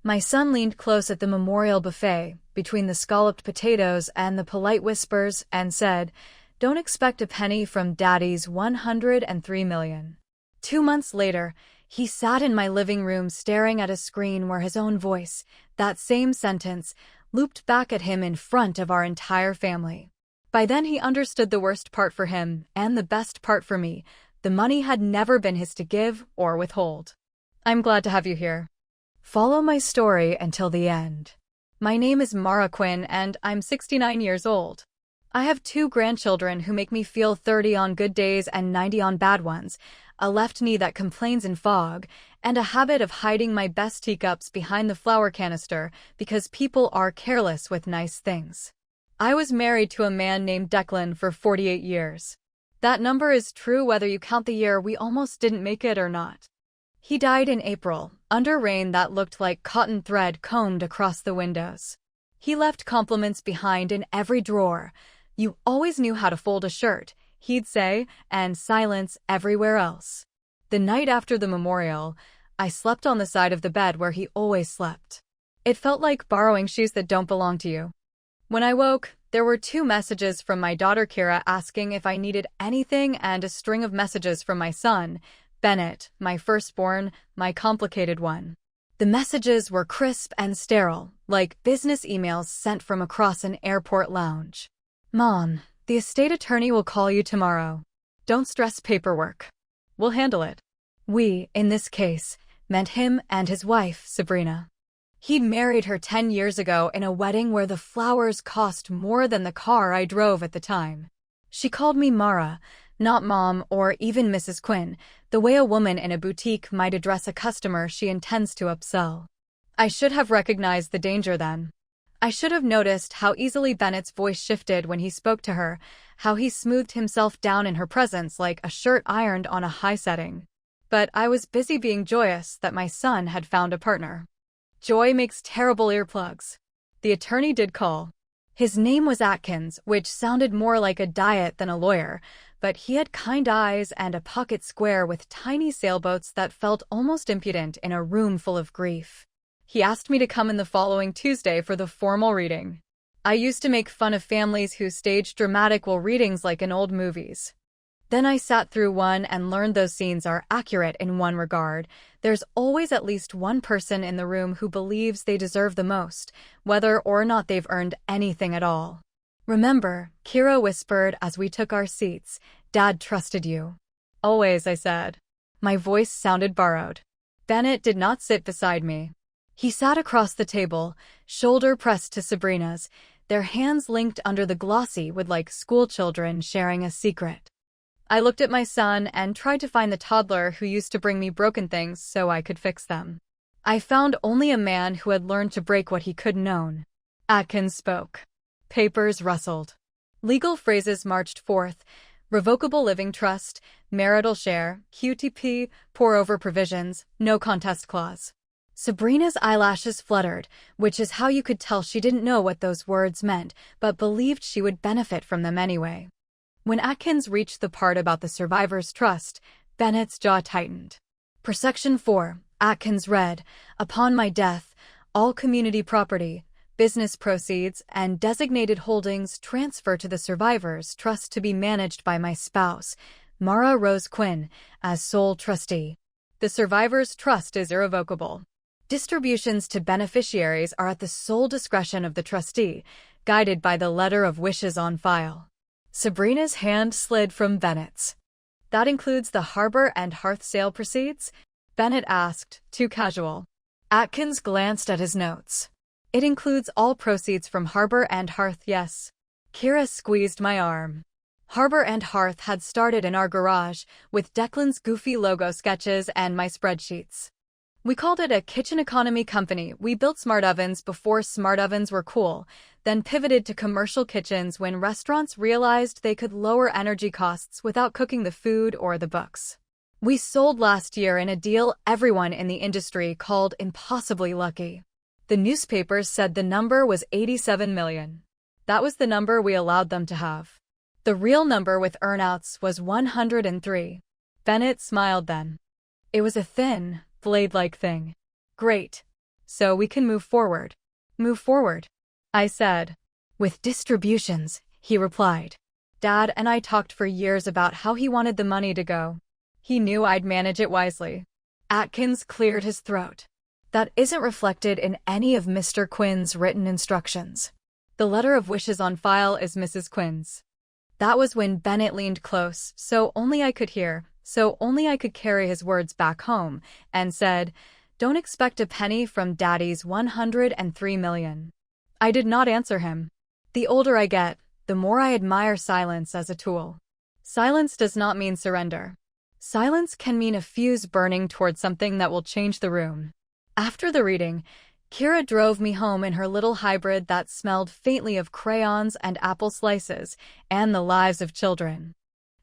My son leaned close at the memorial buffet, between the scalloped potatoes and the polite whispers, and said, "Don't expect a penny from Daddy's 103 million." 2 months later, he sat in my living room staring at a screen where his own voice, that same sentence, looped back at him in front of our entire family. By then he understood the worst part for him, and the best part for me. The money had never been his to give or withhold. I'm glad to have you here. Follow my story until the end. My name is Mara Quinn, and I'm 69 years old. I have 2 grandchildren who make me feel 30 on good days and 90 on bad ones, a left knee that complains in fog, and a habit of hiding my best teacups behind the flower canister because people are careless with nice things. I was married to a man named Declan for 48 years. That number is true whether you count the year we almost didn't make it or not. He died in April, under rain that looked like cotton thread combed across the windows. He left compliments behind in every drawer. "You always knew how to fold a shirt," he'd say, and silence everywhere else. The night after the memorial, I slept on the side of the bed where he always slept. It felt like borrowing shoes that don't belong to you. When I woke, there were 2 messages from my daughter Kira asking if I needed anything and a string of messages from my son, Bennett, my firstborn, my complicated one. The messages were crisp and sterile, like business emails sent from across an airport lounge. "Mom, the estate attorney will call you tomorrow. Don't stress paperwork. We'll handle it." We, in this case, meant him and his wife, Sabrina. He'd married her 10 years ago in a wedding where the flowers cost more than the car I drove at the time. She called me Mara, not Mom or even Mrs. Quinn, the way a woman in a boutique might address a customer she intends to upsell. I should have recognized the danger then. I should have noticed how easily Bennett's voice shifted when he spoke to her, how he smoothed himself down in her presence like a shirt ironed on a high setting. But I was busy being joyous that my son had found a partner. Joy makes terrible earplugs. The attorney did call. His name was Atkins, which sounded more like a diet than a lawyer, but he had kind eyes and a pocket square with tiny sailboats that felt almost impudent in a room full of grief. He asked me to come in the following Tuesday for the formal reading. I used to make fun of families who staged dramatical readings like in old movies. Then I sat through one and learned those scenes are accurate in one regard. There's always at least one person in the room who believes they deserve the most, whether or not they've earned anything at all. "Remember," Kira whispered as we took our seats, "Dad trusted you." "Always," I said. My voice sounded borrowed. Bennett did not sit beside me. He sat across the table, shoulder pressed to Sabrina's, their hands linked under the glossy wood like schoolchildren sharing a secret. I looked at my son and tried to find the toddler who used to bring me broken things so I could fix them. I found only a man who had learned to break what he couldn't own. Atkins spoke. Papers rustled. Legal phrases marched forth: revocable living trust, marital share, QTP, pour-over provisions, no contest clause. Sabrina's eyelashes fluttered, which is how you could tell she didn't know what those words meant, but believed she would benefit from them anyway. When Atkins reached the part about the survivor's trust, Bennett's jaw tightened. Per Section 4, Atkins read, "Upon my death, all community property, business proceeds, and designated holdings transfer to the survivor's trust to be managed by my spouse, Mara Rose Quinn, as sole trustee. The survivor's trust is irrevocable. Distributions to beneficiaries are at the sole discretion of the trustee, guided by the letter of wishes on file." Sabrina's hand slid from Bennett's. "That includes the Harbor and Hearth sale proceeds?" Bennett asked, too casual. Atkins glanced at his notes. "It includes all proceeds from Harbor and Hearth, yes." Kira squeezed my arm. Harbor and Hearth had started in our garage, with Declan's goofy logo sketches and my spreadsheets. We called it a kitchen economy company. We built smart ovens before smart ovens were cool, then pivoted to commercial kitchens when restaurants realized they could lower energy costs without cooking the food or the books. We sold last year in a deal everyone in the industry called impossibly lucky. The newspapers said the number was 87 million. That was the number we allowed them to have. The real number with earnouts was 103. Bennett smiled then. It was a thin, blade-like thing. "Great." so we can move forward. Move forward, I said. With distributions, he replied. Dad and I talked for years about how he wanted the money to go. He knew I'd manage it wisely. Atkins cleared his throat. That isn't reflected in any of Mr. Quinn's written instructions. The letter of wishes on file is Mrs. Quinn's. That was when Bennett leaned close, so only I could hear, so only I could carry his words back home, and said, "Don't expect a penny from Daddy's 103 million. I did not answer him. The older I get, the more I admire silence as a tool. Silence does not mean surrender. Silence can mean a fuse burning towards something that will change the room. After the reading, Kira drove me home in her little hybrid that smelled faintly of crayons and apple slices and the lives of children.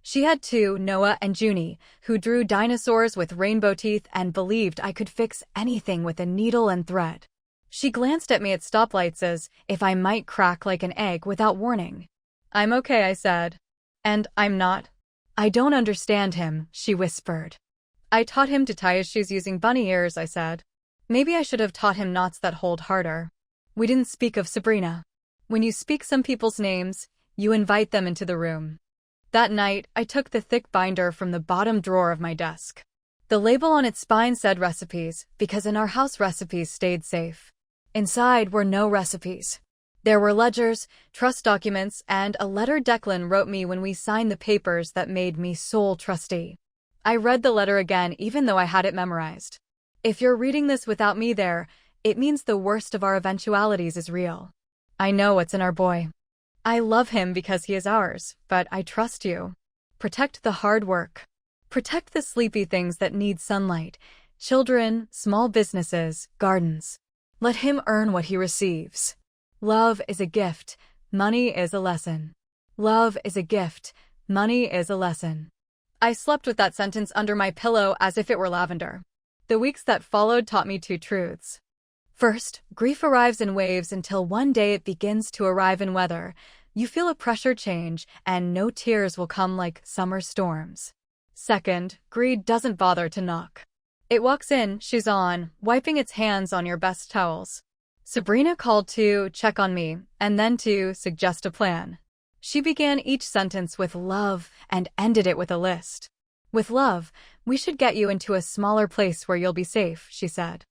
She had two, Noah and Junie, who drew dinosaurs with rainbow teeth and believed I could fix anything with a needle and thread. She glanced at me at stoplights as if I might crack like an egg without warning. "I'm okay," I said. "And I'm not." "I don't understand him," she whispered. "I taught him to tie his shoes using bunny ears," I said. "Maybe I should have taught him knots that hold harder." We didn't speak of Sabrina. When you speak some people's names, you invite them into the room. That night, I took the thick binder from the bottom drawer of my desk. The label on its spine said recipes, because in our house recipes stayed safe. Inside were no recipes. There were ledgers, trust documents, and a letter Declan wrote me when we signed the papers that made me sole trustee. I read the letter again even though I had it memorized. If you're reading this without me there, it means the worst of our eventualities is real. I know what's in our boy. I love him because he is ours, but I trust you. Protect the hard work. Protect the sleepy things that need sunlight. Children, small businesses, gardens. Let him earn what he receives. Love is a gift. Money is a lesson. Love is a gift. Money is a lesson. I slept with that sentence under my pillow as if it were lavender. The weeks that followed taught me two truths. First, grief arrives in waves until one day it begins to arrive in weather. You feel a pressure change, and no tears will come like summer storms. Second, greed doesn't bother to knock. It walks in, shoes on, wiping its hands on your best towels. Sabrina called to check on me, and then to suggest a plan. She began each sentence with love and ended it with a list. With love, we should get you into a smaller place where you'll be safe, she said.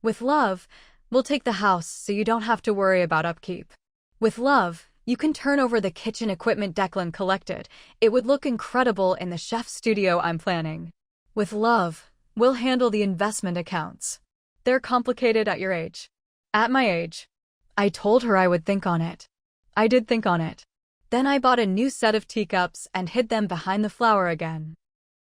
With love, we'll take the house so you don't have to worry about upkeep. With love, you can turn over the kitchen equipment Declan collected. It would look incredible in the chef studio I'm planning. With love, we'll handle the investment accounts. They're complicated at your age. At my age. I told her I would think on it. I did think on it. Then I bought a new set of teacups and hid them behind the flower again.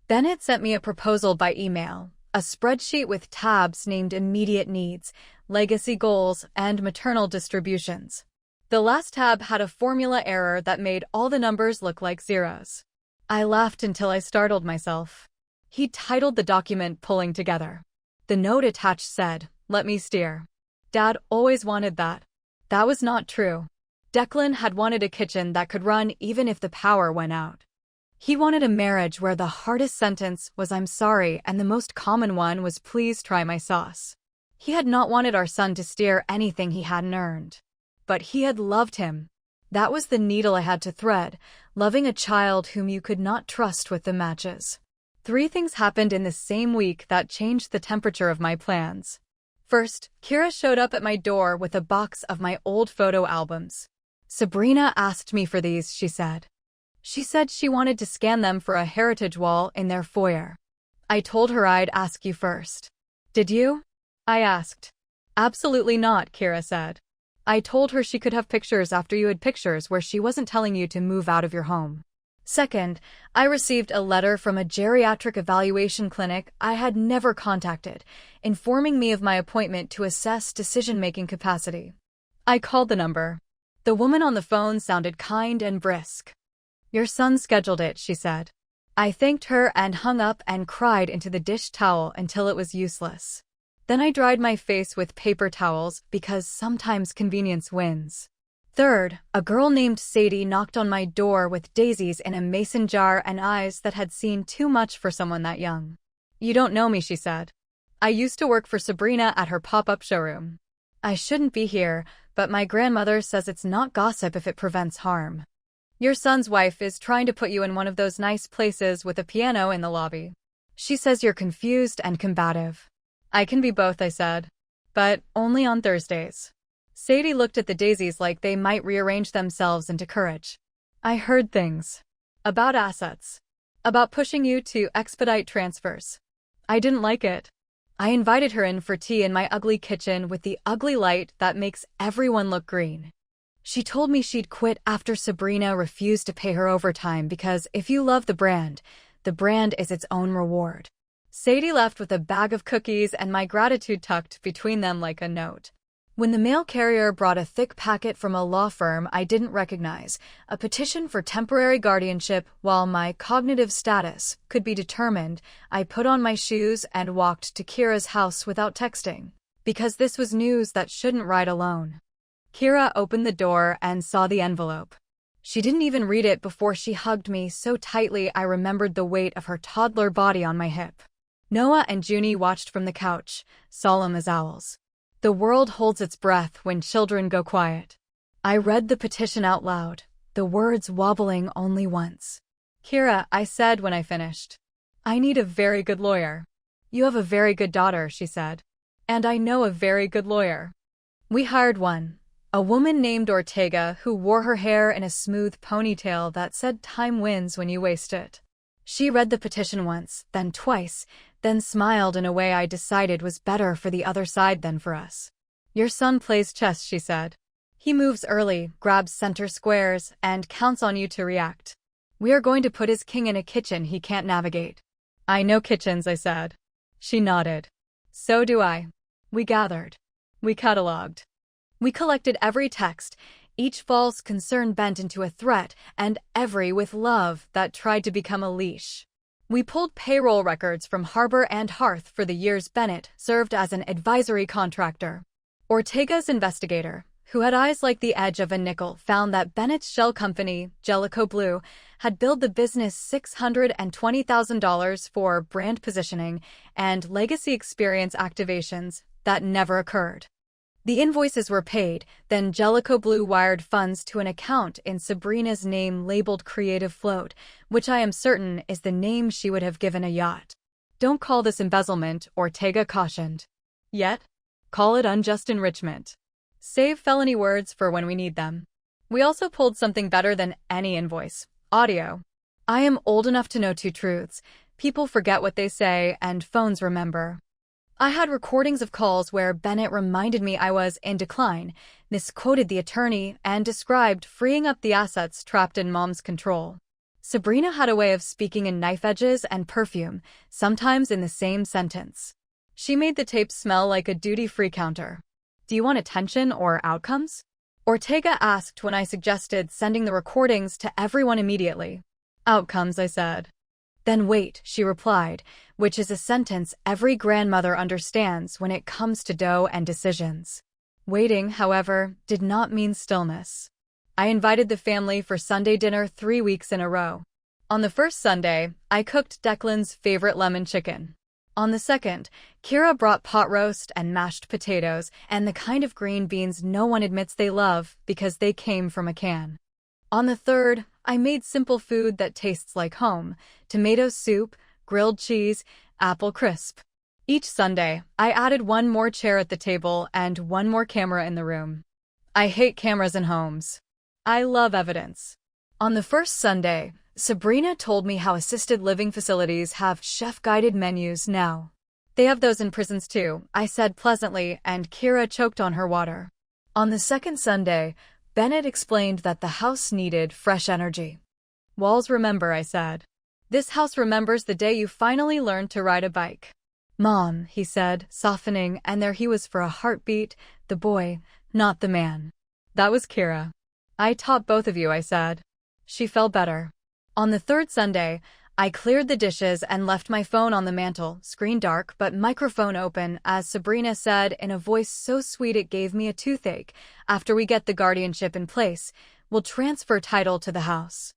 Bennett sent me a proposal by email, a spreadsheet with tabs named immediate needs, legacy goals, and maternal distributions. The last tab had a formula error that made all the numbers look like zeros. I laughed until I startled myself. He titled the document Pulling Together. The note attached said, "Let me steer." Dad always wanted that. That was not true. Declan had wanted a kitchen that could run even if the power went out. He wanted a marriage where the hardest sentence was "I'm sorry" and the most common one was "Please try my sauce." He had not wanted our son to steer anything he hadn't earned. But he had loved him. That was the needle I had to thread, loving a child whom you could not trust with the matches. 3 things happened in the same week that changed the temperature of my plans. First, Kira showed up at my door with a box of my old photo albums. "Sabrina asked me for these," she said. She said she wanted to scan them for a heritage wall in their foyer. I told her I'd ask you first. "Did you?" I asked. "Absolutely not," Kira said. "I told her she could have pictures after you had pictures where she wasn't telling you to move out of your home." Second, I received a letter from a geriatric evaluation clinic I had never contacted, informing me of my appointment to assess decision-making capacity. I called the number. The woman on the phone sounded kind and brisk. "Your son scheduled it," she said. I thanked her and hung up and cried into the dish towel until it was useless. Then I dried my face with paper towels because sometimes convenience wins. Third, a girl named Sadie knocked on my door with daisies in a mason jar and eyes that had seen too much for someone that young. "You don't know me," she said. I used to work for Sabrina at her pop-up showroom. I shouldn't be here, but my grandmother says it's not gossip if it prevents harm. Your son's wife is trying to put you in one of those nice places with a piano in the lobby. She says you're confused and combative. I can be both, I said. But only on Thursdays. Sadie looked at the daisies like they might rearrange themselves into courage. I heard things. About assets. About pushing you to expedite transfers. I didn't like it. I invited her in for tea in my ugly kitchen with the ugly light that makes everyone look green. She told me she'd quit after Sabrina refused to pay her overtime because if you love the brand is its own reward. Sadie left with a bag of cookies and my gratitude tucked between them like a note. When the mail carrier brought a thick packet from a law firm I didn't recognize, a petition for temporary guardianship while my cognitive status could be determined, I put on my shoes and walked to Kira's house without texting, because this was news that shouldn't ride alone. Kira opened the door and saw the envelope. She didn't even read it before she hugged me so tightly I remembered the weight of her toddler body on my hip. Noah and Junie watched from the couch, solemn as owls. The world holds its breath when children go quiet. I read the petition out loud, the words wobbling only once. Kira, I said when I finished. I need a very good lawyer. You have a very good daughter, she said. And I know a very good lawyer. We hired one. A woman named Ortega who wore her hair in a smooth ponytail that said time wins when you waste it. She read the petition once, then twice, then smiled in a way I decided was better for the other side than for us. Your son plays chess, she said. He moves early, grabs center squares, and counts on you to react. We are going to put his king in a kitchen he can't navigate. I know kitchens, I said. She nodded. So do I. We gathered. We cataloged. We collected every text, each false concern bent into a threat, and every with love that tried to become a leash. We pulled payroll records from Harbor and Hearth for the years Bennett served as an advisory contractor. Ortega's investigator, who had eyes like the edge of a nickel, found that Bennett's shell company, Jellicoe Blue, had billed the business $620,000 for brand positioning and legacy experience activations that never occurred. The invoices were paid, then Jellicoe Blue wired funds to an account in Sabrina's name labeled Creative Float, which I am certain is the name she would have given a yacht. Don't call this embezzlement, Ortega cautioned. Yet, call it unjust enrichment. Save felony words for when we need them. We also pulled something better than any invoice: audio. I am old enough to know two truths. People forget what they say, and phones remember. I had recordings of calls where Bennett reminded me I was in decline, misquoted the attorney, and described freeing up the assets trapped in Mom's control. Sabrina had a way of speaking in knife edges and perfume, sometimes in the same sentence. She made the tape smell like a duty-free counter. Do you want attention or outcomes? Ortega asked when I suggested sending the recordings to everyone immediately. Outcomes, I said. Then wait, she replied, which is a sentence every grandmother understands when it comes to dough and decisions. Waiting, however, did not mean stillness. I invited the family for Sunday dinner 3 weeks in a row. On the first Sunday, I cooked Declan's favorite lemon chicken. On the second, Kira brought pot roast and mashed potatoes and the kind of green beans no one admits they love because they came from a can. On the third, I made simple food that tastes like home: tomato soup, grilled cheese, apple crisp. Each Sunday, I added one more chair at the table and one more camera in the room. I hate cameras in homes. I love evidence. On the first Sunday, Sabrina told me how assisted living facilities have chef-guided menus now. They have those in prisons too, I said pleasantly, and Kira choked on her water. On the second Sunday, Bennett explained that the house needed fresh energy. Walls remember, I said. This house remembers the day you finally learned to ride a bike. Mom, he said, softening, and there he was for a heartbeat, the boy, not the man. That was Kira. I taught both of you, I said. She felt better. On the third Sunday, I cleared the dishes and left my phone on the mantel, screen dark but microphone open, as Sabrina said in a voice so sweet it gave me a toothache. After we get the guardianship in place, we'll transfer title to the house.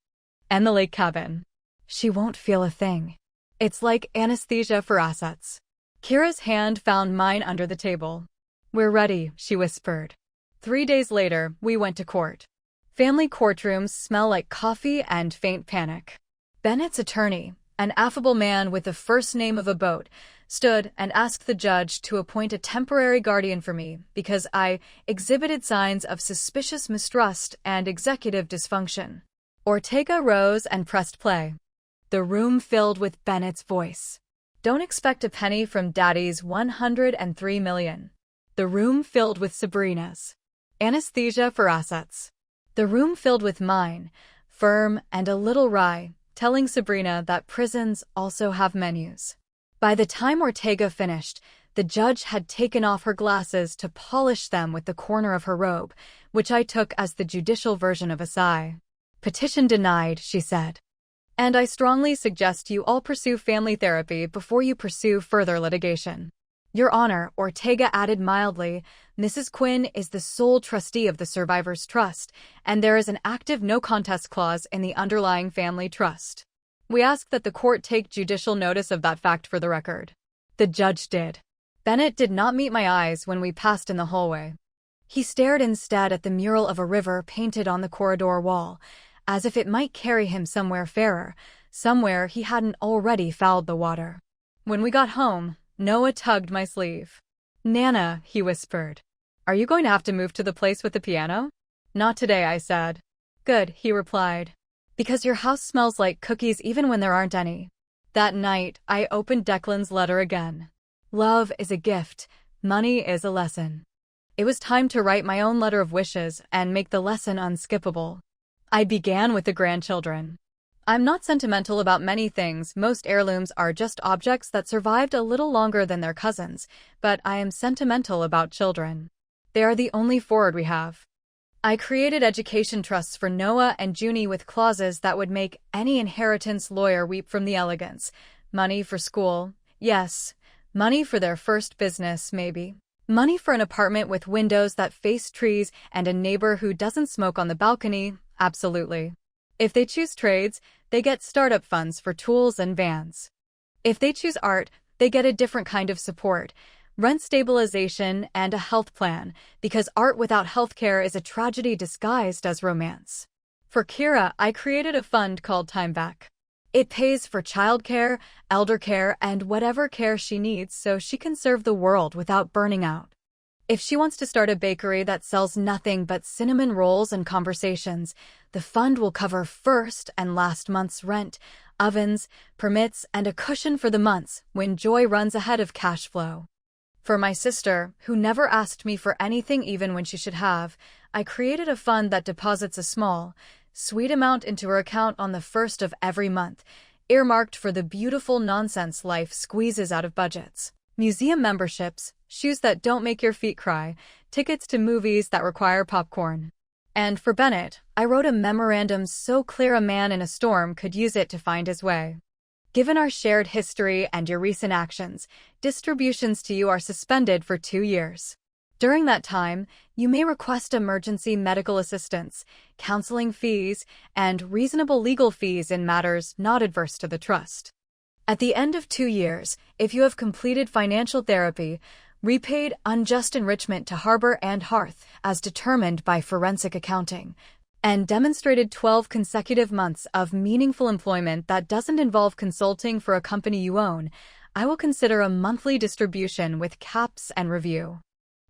And the lake cabin. She won't feel a thing. It's like anesthesia for assets. Kira's hand found mine under the table. "We're ready," she whispered. 3 days later, we went to court. Family courtrooms smell like coffee and faint panic. Bennett's attorney, an affable man with the first name of a boat, stood and asked the judge to appoint a temporary guardian for me because I exhibited signs of suspicious mistrust and executive dysfunction. Ortega rose and pressed play. The room filled with Bennett's voice. "Don't expect a penny from Daddy's 103 million. The room filled with Sabrina's. Anesthesia for assets. The room filled with mine, firm and a little wry, telling Sabrina that prisons also have menus." By the time Ortega finished, the judge had taken off her glasses to polish them with the corner of her robe, which I took as the judicial version of a sigh. "Petition denied," she said. "And I strongly suggest you all pursue family therapy before you pursue further litigation." "Your Honor," Ortega added mildly, "Mrs. Quinn is the sole trustee of the survivor's trust, and there is an active no-contest clause in the underlying family trust. We ask that the court take judicial notice of that fact for the record." The judge did. Bennett did not meet my eyes when we passed in the hallway. He stared instead at the mural of a river painted on the corridor wall, as if it might carry him somewhere fairer, somewhere he hadn't already fouled the water. When we got home, Noah tugged my sleeve. "Nana," he whispered, "are you going to have to move to the place with the piano?" "Not today," I said. "Good," he replied. "Because your house smells like cookies even when there aren't any." That night, I opened Declan's letter again. Love is a gift, money is a lesson. It was time to write my own letter of wishes and make the lesson unskippable. I began with the grandchildren. I'm not sentimental about many things. Most heirlooms are just objects that survived a little longer than their cousins, but I am sentimental about children. They are the only forward we have. I created education trusts for Noah and Junie with clauses that would make any inheritance lawyer weep from the elegance. Money for school, yes. Money for their first business, maybe. Money for an apartment with windows that face trees and a neighbor who doesn't smoke on the balcony, absolutely. If they choose trades, they get startup funds for tools and vans. If they choose art, they get a different kind of support. Rent stabilization and a health plan, because art without healthcare is a tragedy disguised as romance. For Kira, I created a fund called Time Back. It pays for childcare, elder care, and whatever care she needs so she can serve the world without burning out. If she wants to start a bakery that sells nothing but cinnamon rolls and conversations, the fund will cover first and last month's rent, ovens, permits, and a cushion for the months when joy runs ahead of cash flow. For my sister, who never asked me for anything even when she should have, I created a fund that deposits a small, sweet amount into her account on the first of every month, earmarked for the beautiful nonsense life squeezes out of budgets. Museum memberships, shoes that don't make your feet cry, tickets to movies that require popcorn. And for Bennett, I wrote a memorandum so clear a man in a storm could use it to find his way. Given our shared history and your recent actions, distributions to you are suspended for 2 years. During that time, you may request emergency medical assistance, counseling fees, and reasonable legal fees in matters not adverse to the trust. At the end of 2 years, if you have completed financial therapy, repaid unjust enrichment to Harbor and Hearth as determined by forensic accounting, and demonstrated 12 consecutive months of meaningful employment that doesn't involve consulting for a company you own, I will consider a monthly distribution with caps and review.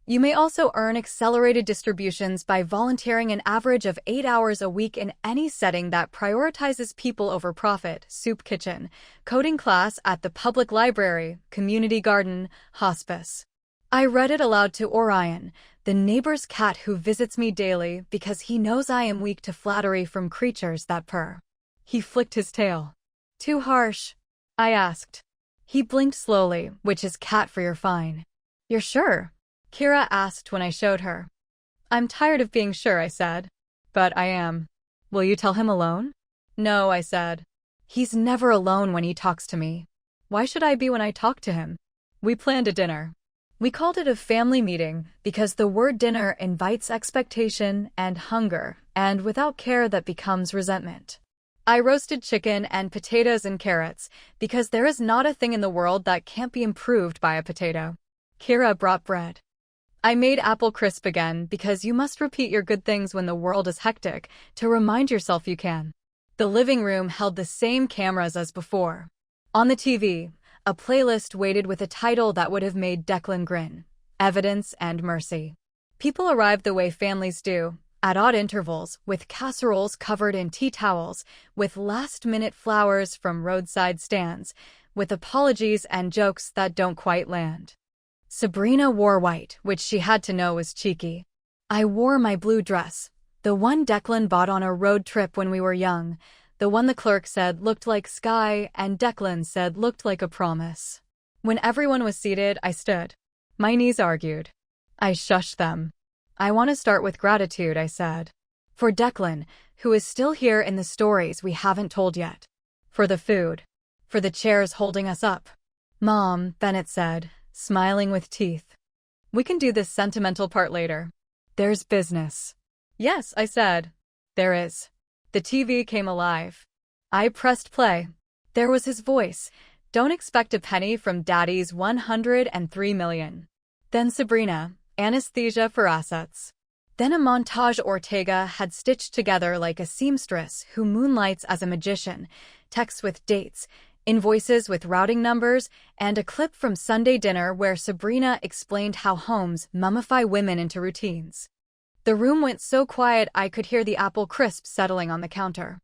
You may also earn accelerated distributions by volunteering an average of 8 hours a week in any setting that prioritizes people over profit: soup kitchen, coding class at the public library, community garden, hospice. I read it aloud to Orion, the neighbor's cat who visits me daily because he knows I am weak to flattery from creatures that purr. He flicked his tail. "Too harsh?" I asked. He blinked slowly, which is cat for your fine. "You're sure?" Kira asked when I showed her. "I'm tired of being sure," I said. "But I am. Will you tell him alone?" "No," I said. "He's never alone when he talks to me. Why should I be when I talk to him?" We planned a dinner. We called it a family meeting because the word dinner invites expectation and hunger, and without care that becomes resentment. I roasted chicken and potatoes and carrots, because there is not a thing in the world that can't be improved by a potato. Kira brought bread. I made apple crisp again because you must repeat your good things when the world is hectic to remind yourself you can. The living room held the same cameras as before. On the TV, a playlist waited with a title that would have made Declan grin: Evidence and Mercy. People arrived the way families do, at odd intervals, with casseroles covered in tea towels, with last-minute flowers from roadside stands, with apologies and jokes that don't quite land. Sabrina wore white, which she had to know was cheeky. I wore my blue dress, the one Declan bought on a road trip when we were young, the one the clerk said looked like sky and Declan said looked like a promise. When everyone was seated, I stood. My knees argued. I shushed them. I want to start with gratitude, I said. For Declan, who is still here in the stories we haven't told yet. For the food. For the chairs holding us up. Mom, Bennett said, smiling with teeth. We can do this sentimental part later. There's business. Yes, I said. There is. The TV came alive. I pressed play. There was his voice. Don't expect a penny from Daddy's 103 million. Then Sabrina, anesthesia for assets. Then a montage Ortega had stitched together like a seamstress who moonlights as a magician, texts with dates, invoices with routing numbers, and a clip from Sunday dinner where Sabrina explained how homes mummify women into routines. The room went so quiet I could hear the apple crisps settling on the counter.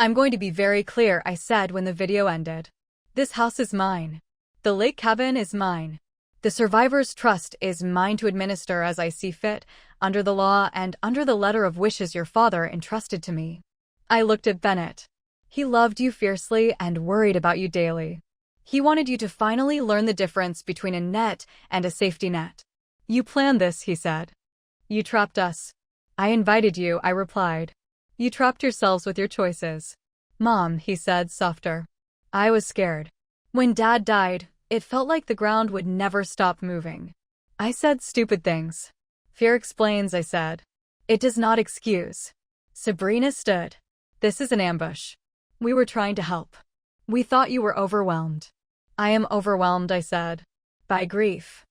I'm going to be very clear, I said when the video ended. This house is mine. The lake cabin is mine. The survivor's trust is mine to administer as I see fit, under the law and under the letter of wishes your father entrusted to me. I looked at Bennett. He loved you fiercely and worried about you daily. He wanted you to finally learn the difference between a net and a safety net. You planned this, he said. You trapped us. I invited you, I replied. You trapped yourselves with your choices. Mom, he said, softer. I was scared. When Dad died, it felt like the ground would never stop moving. I said stupid things. Fear explains, I said. It does not excuse. Sabrina stood. This is an ambush. We were trying to help. We thought you were overwhelmed. I am overwhelmed, I said. By grief.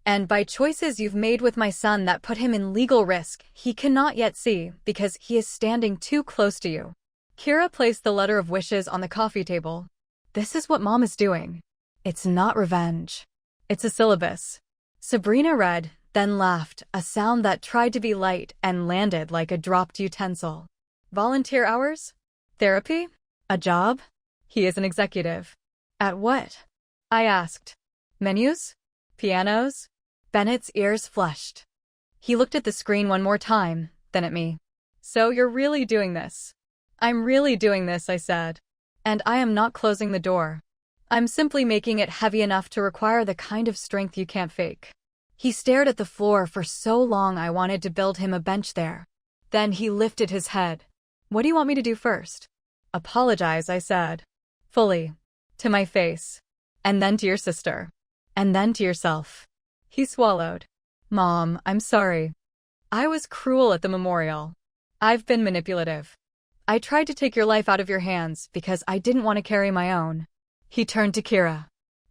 And by choices you've made with my son that put him in legal risk he cannot yet see because he is standing too close to you. Kira placed the letter of wishes on the coffee table. This is what Mom is doing. It's not revenge. It's a syllabus. Sabrina read, then laughed, a sound that tried to be light and landed like a dropped utensil. Volunteer hours? Therapy? A job? He is an executive. At what? I asked. Menus? Pianos? Bennett's ears flushed. He looked at the screen one more time, then at me. So you're really doing this? I'm really doing this, I said. And I am not closing the door. I'm simply making it heavy enough to require the kind of strength you can't fake. He stared at the floor for so long I wanted to build him a bench there. Then he lifted his head. What do you want me to do first? Apologize, I said. Fully. To my face. And then to your sister. And then to yourself. He swallowed. Mom, I'm sorry. I was cruel at the memorial. I've been manipulative. I tried to take your life out of your hands because I didn't want to carry my own. He turned to Kira.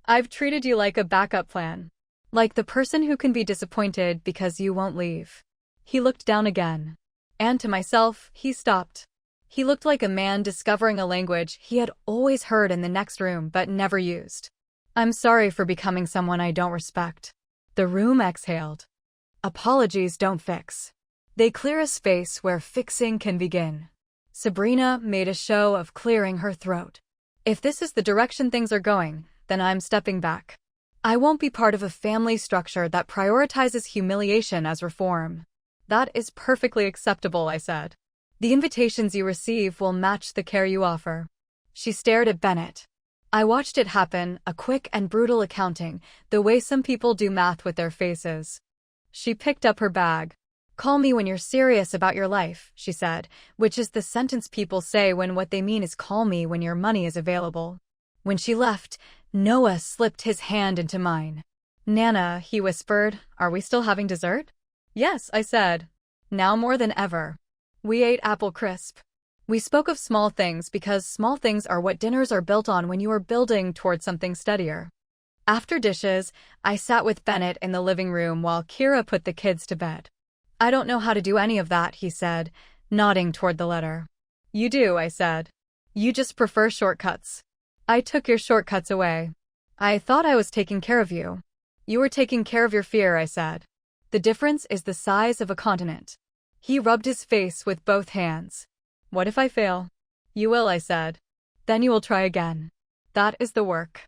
I've treated you like a backup plan. Like the person who can be disappointed because you won't leave. He looked down again. And to myself, he stopped. He looked like a man discovering a language he had always heard in the next room but never used. I'm sorry for becoming someone I don't respect. The room exhaled. Apologies don't fix. They clear a space where fixing can begin. Sabrina made a show of clearing her throat. If this is the direction things are going, then I'm stepping back. I won't be part of a family structure that prioritizes humiliation as reform. That is perfectly acceptable, I said. The invitations you receive will match the care you offer. She stared at Bennett. I watched it happen, a quick and brutal accounting, the way some people do math with their faces. She picked up her bag. Call me when you're serious about your life, she said, which is the sentence people say when what they mean is call me when your money is available. When she left, Noah slipped his hand into mine. Nana, he whispered, are we still having dessert? Yes, I said. Now more than ever. We ate apple crisp. We spoke of small things because small things are what dinners are built on when you are building towards something steadier. After dishes, I sat with Bennett in the living room while Kira put the kids to bed. I don't know how to do any of that, he said, nodding toward the letter. You do, I said. You just prefer shortcuts. I took your shortcuts away. I thought I was taking care of you. You were taking care of your fear, I said. The difference is the size of a continent. He rubbed his face with both hands. What if I fail? You will, I said. Then you will try again. That is the work.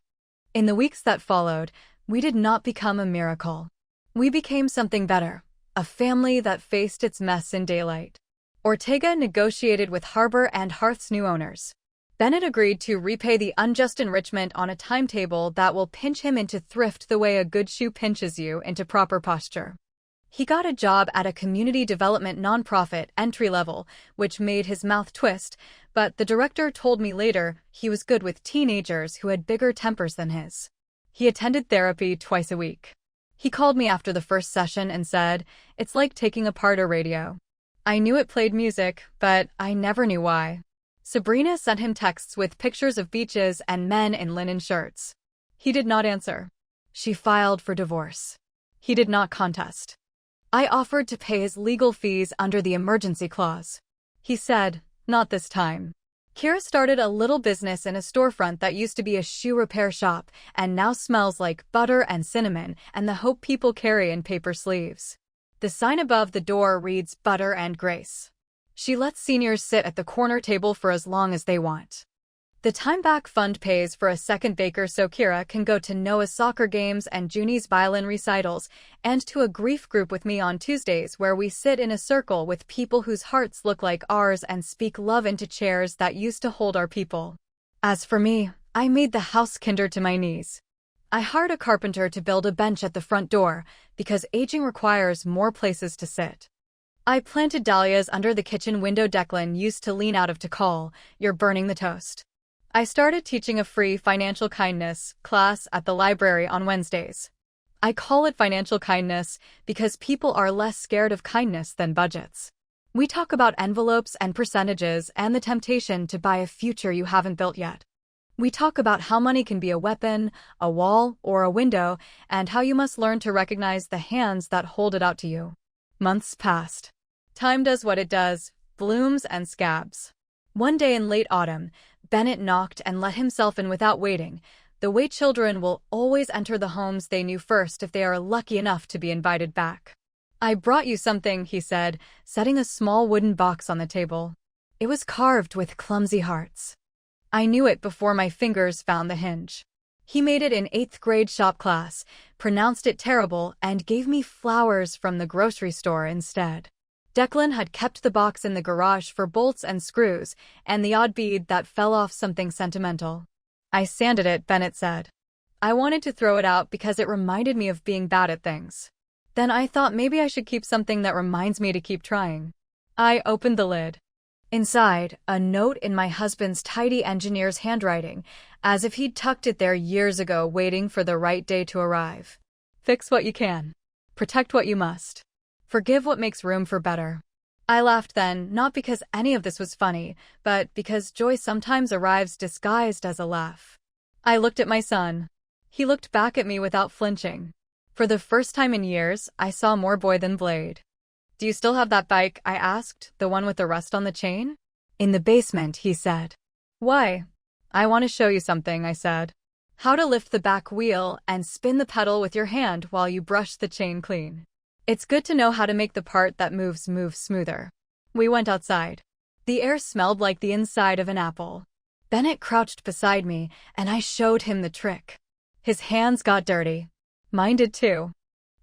In the weeks that followed, we did not become a miracle. We became something better, a family that faced its mess in daylight. Ortega negotiated with Harbor and Hearth's new owners. Bennett agreed to repay the unjust enrichment on a timetable that will pinch him into thrift the way a good shoe pinches you into proper posture. He got a job at a community development nonprofit entry level, which made his mouth twist, but the director told me later he was good with teenagers who had bigger tempers than his. He attended therapy twice a week. He called me after the first session and said, "It's like taking apart a radio." I knew it played music, but I never knew why. Sabrina sent him texts with pictures of beaches and men in linen shirts. He did not answer. She filed for divorce. He did not contest. I offered to pay his legal fees under the emergency clause. He said, "Not this time." Kira started a little business in a storefront that used to be a shoe repair shop and now smells like butter and cinnamon and the hope people carry in paper sleeves. The sign above the door reads "Butter and Grace." She lets seniors sit at the corner table for as long as they want. The Time Back Fund pays for a second baker so Kira can go to Noah's soccer games and Junie's violin recitals, and to a grief group with me on Tuesdays where we sit in a circle with people whose hearts look like ours and speak love into chairs that used to hold our people. As for me, I made the house kinder to my knees. I hired a carpenter to build a bench at the front door because aging requires more places to sit. I planted dahlias under the kitchen window Declan used to lean out of to call, "You're burning the toast." I started teaching a free financial kindness class at the library on Wednesdays. I call it financial kindness because people are less scared of kindness than budgets. We talk about envelopes and percentages and the temptation to buy a future you haven't built yet. We talk about how money can be a weapon, a wall, or a window, and how you must learn to recognize the hands that hold it out to you. Months passed. Time does what it does, blooms and scabs. One day in late autumn, Bennett knocked and let himself in without waiting, the way children will always enter the homes they knew first if they are lucky enough to be invited back. "I brought you something," he said, setting a small wooden box on the table. It was carved with clumsy hearts. I knew it before my fingers found the hinge. He made it in 8th grade shop class, pronounced it terrible, and gave me flowers from the grocery store instead. Declan had kept the box in the garage for bolts and screws, and the odd bead that fell off something sentimental. "I sanded it," Bennett said. I wanted to throw it out because it reminded me of being bad at things. Then I thought maybe I should keep something that reminds me to keep trying. I opened the lid. Inside, a note in my husband's tidy engineer's handwriting, as if he'd tucked it there years ago waiting for the right day to arrive. Fix what you can. Protect what you must. Forgive what makes room for better. I laughed then, not because any of this was funny, but because joy sometimes arrives disguised as a laugh. I looked at my son. He looked back at me without flinching. For the first time in years, I saw more boy than blade. "Do you still have that bike?" I asked, "the one with the rust on the chain?" "In the basement," he said. "Why?" "I want to show you something," I said. "How to lift the back wheel and spin the pedal with your hand while you brush the chain clean. It's good to know how to make the part that moves move smoother." We went outside. The air smelled like the inside of an apple. Bennett crouched beside me, and I showed him the trick. His hands got dirty. Mine did too.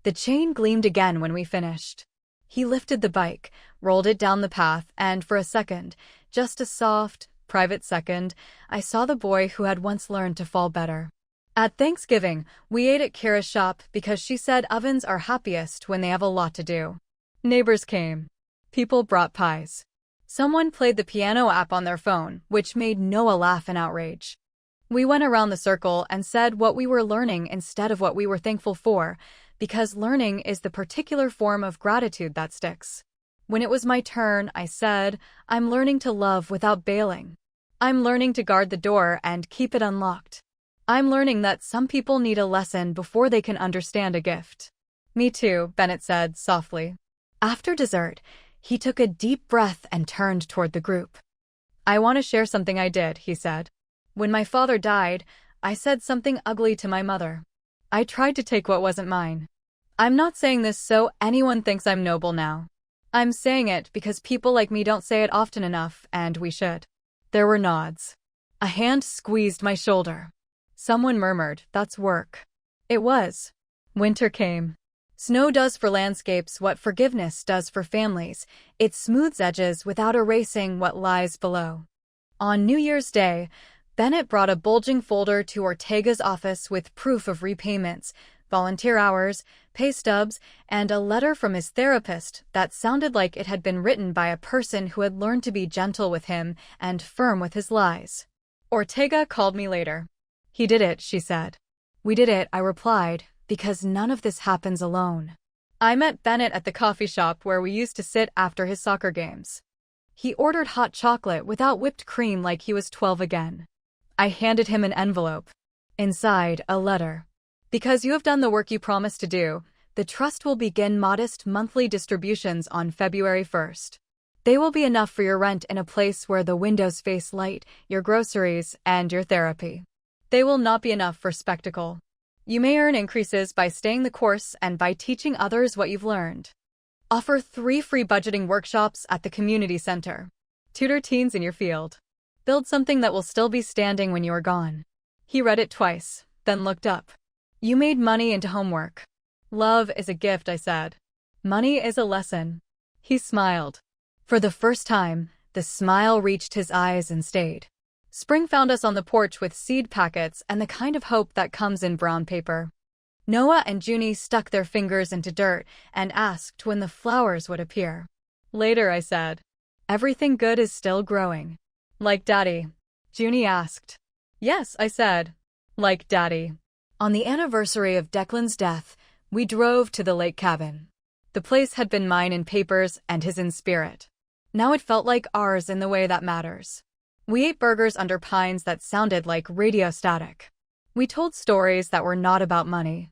The chain gleamed again when we finished. He lifted the bike, rolled it down the path, and for a second, just a soft, private second, I saw the boy who had once learned to fall better. At Thanksgiving, we ate at Kira's shop because she said ovens are happiest when they have a lot to do. Neighbors came. People brought pies. Someone played the piano app on their phone, which made Noah laugh in outrage. We went around the circle and said what we were learning instead of what we were thankful for, because learning is the particular form of gratitude that sticks. When it was my turn, I said, I'm learning to love without bailing. I'm learning to guard the door and keep it unlocked. I'm learning that some people need a lesson before they can understand a gift. Me too, Bennett said softly. After dessert, he took a deep breath and turned toward the group. I want to share something I did, he said. When my father died, I said something ugly to my mother. I tried to take what wasn't mine. I'm not saying this so anyone thinks I'm noble now. I'm saying it because people like me don't say it often enough, and we should. There were nods. A hand squeezed my shoulder. Someone murmured, that's work. It was. Winter came. Snow does for landscapes what forgiveness does for families. It smooths edges without erasing what lies below. On New Year's Day, Bennett brought a bulging folder to Ortega's office with proof of repayments, volunteer hours, pay stubs, and a letter from his therapist that sounded like it had been written by a person who had learned to be gentle with him and firm with his lies. Ortega called me later. He did it, she said. We did it, I replied, because none of this happens alone. I met Bennett at the coffee shop where we used to sit after his soccer games. He ordered hot chocolate without whipped cream like he was 12 again. I handed him an envelope. Inside, a letter. Because you have done the work you promised to do, the trust will begin modest monthly distributions on February 1st. They will be enough for your rent in a place where the windows face light, your groceries, and your therapy. They will not be enough for spectacle. You may earn increases by staying the course and by teaching others what you've learned. Offer 3 free budgeting workshops at the community center. Tutor teens in your field. Build something that will still be standing when you are gone. He read it twice, then looked up. You made money into homework. Love is a gift, I said. Money is a lesson. He smiled. For the first time, the smile reached his eyes and stayed. Spring found us on the porch with seed packets and the kind of hope that comes in brown paper. Noah and Junie stuck their fingers into dirt and asked when the flowers would appear. Later, I said. Everything good is still growing. Like Daddy? Junie asked. Yes, I said. Like Daddy. On the anniversary of Declan's death, we drove to the lake cabin. The place had been mine in papers and his in spirit. Now it felt like ours in the way that matters. We ate burgers under pines that sounded like radio static. We told stories that were not about money.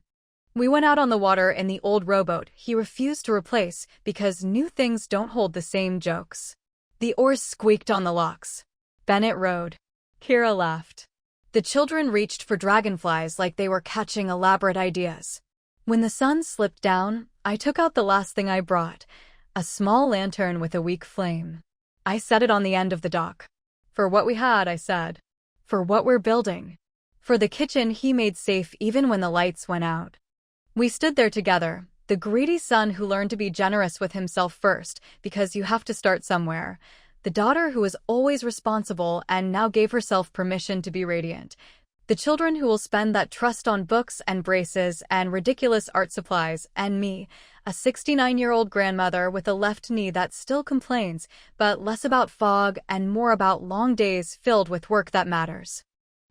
We went out on the water in the old rowboat he refused to replace because new things don't hold the same jokes. The oars squeaked on the locks. Bennett rowed. Kira laughed. The children reached for dragonflies like they were catching elaborate ideas. When the sun slipped down, I took out the last thing I brought, a small lantern with a weak flame. I set it on the end of the dock. For what we had, I said. For what we're building. For the kitchen he made safe even when the lights went out. We stood there together, the greedy son who learned to be generous with himself first, because you have to start somewhere. The daughter who was always responsible and now gave herself permission to be radiant. The children who will spend that trust on books and braces and ridiculous art supplies, and me, a 69-year-old grandmother with a left knee that still complains, but less about fog and more about long days filled with work that matters.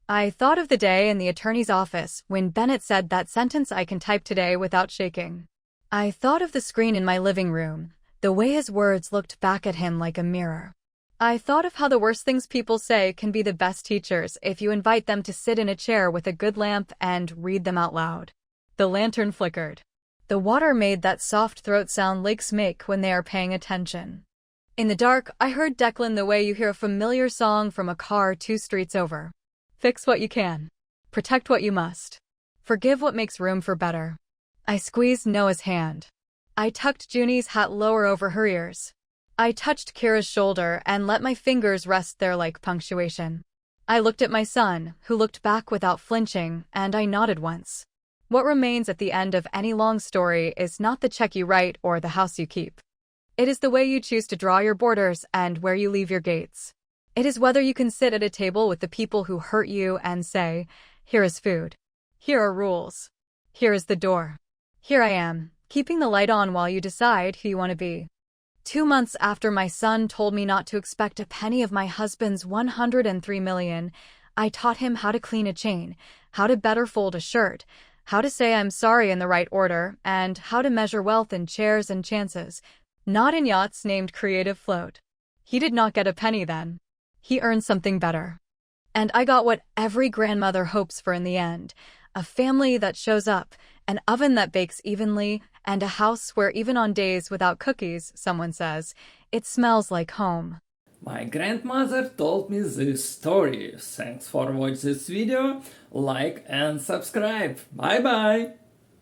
I thought of the day in the attorney's office when Bennett said that sentence I can type today without shaking. I thought of the screen in my living room, the way his words looked back at him like a mirror. I thought of how the worst things people say can be the best teachers if you invite them to sit in a chair with a good lamp and read them out loud. The lantern flickered. The water made that soft throat sound lakes make when they are paying attention. In the dark, I heard Declan the way you hear a familiar song from a car 2 streets over. Fix what you can. Protect what you must. Forgive what makes room for better. I squeezed Noah's hand. I tucked Junie's hat lower over her ears. I touched Kira's shoulder and let my fingers rest there like punctuation. I looked at my son, who looked back without flinching, and I nodded once. What remains at the end of any long story is not the check you write or the house you keep. It is the way you choose to draw your borders and where you leave your gates. It is whether you can sit at a table with the people who hurt you and say, here is food. Here are rules. Here is the door. Here I am, keeping the light on while you decide who you want to be. 2 months after my son told me not to expect a penny of my husband's $103 million, I taught him how to clean a chain, how to better fold a shirt, how to say I'm sorry in the right order, and how to measure wealth in chairs and chances. Not in yachts named Creative Float. He did not get a penny then. He earned something better. And I got what every grandmother hopes for in the end. A family that shows up, an oven that bakes evenly, and a house where even on days without cookies, someone says, it smells like home. My grandmother told me this story. Thanks for watching this video, like and subscribe. Bye bye!